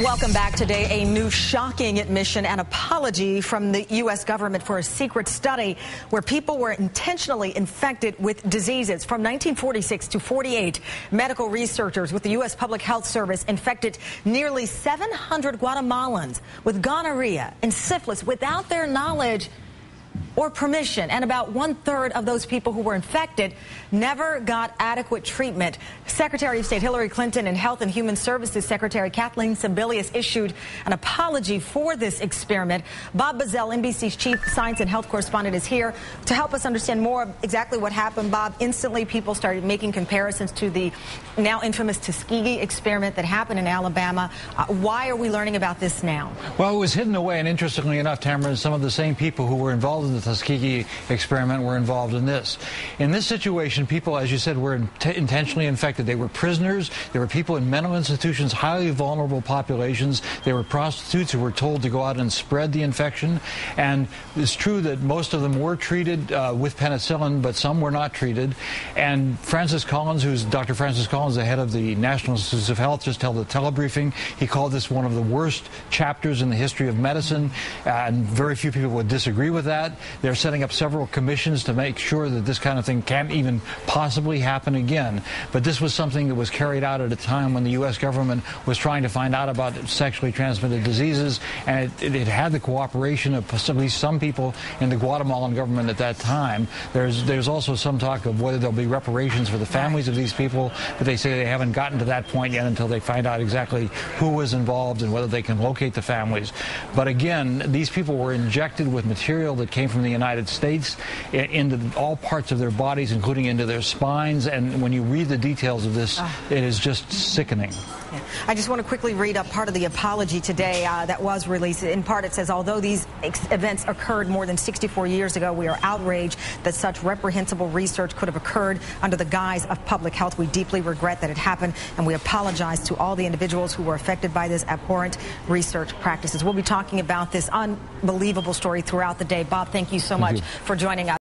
Welcome back. Today, a new shocking admission and apology from the U.S. government for a secret study where people were intentionally infected with diseases. From 1946 to 48, medical researchers with the U.S. Public Health Service infected nearly 700 Guatemalans with gonorrhea and syphilis without their knowledge or permission, and about 1/3 of those people who were infected never got adequate treatment. Secretary of State Hillary Clinton and Health and Human Services Secretary Kathleen Sebelius issued an apology for this experiment. Bob Bazell, NBC's chief science and health correspondent, is here to help us understand more of exactly what happened. Bob, instantly people started making comparisons to the now infamous Tuskegee experiment that happened in Alabama. Why are we learning about this now? Well, it was hidden away, and interestingly enough, Tamara, some of the same people who were involved in the Tuskeegee experiment were involved in this. In this situation, people, as you said, were intentionally infected. They were prisoners. They were people in mental institutions, highly vulnerable populations. They were prostitutes who were told to go out and spread the infection. And it's true that most of them were treated with penicillin, but some were not treated. And Francis Collins, who's Dr. Francis Collins, the head of the National Institutes of Health, just held a telebriefing. He called this one of the worst chapters in the history of medicine, and very few people would disagree with that. They're setting up several commissions to make sure that this kind of thing can't even possibly happen again. But this was something that was carried out at a time when the U.S. government was trying to find out about sexually transmitted diseases, and it had the cooperation of at least some people in the Guatemalan government at that time. There's also some talk of whether there'll be reparations for the families of these people, but they say they haven't gotten to that point yet until they find out exactly who was involved and whether they can locate the families. But again, these people were injected with material that came from the United States into all parts of their bodies, including into their spines. And when you read the details of this, it is just sickening. Yeah. I just want to quickly read up part of the apology today that was released. In part, it says, although these events occurred more than 64 years ago, we are outraged that such reprehensible research could have occurred under the guise of public health. We deeply regret that it happened, and we apologize to all the individuals who were affected by this abhorrent research practices. We'll be talking about this unbelievable story throughout the day. Bob, thank you so much for joining us.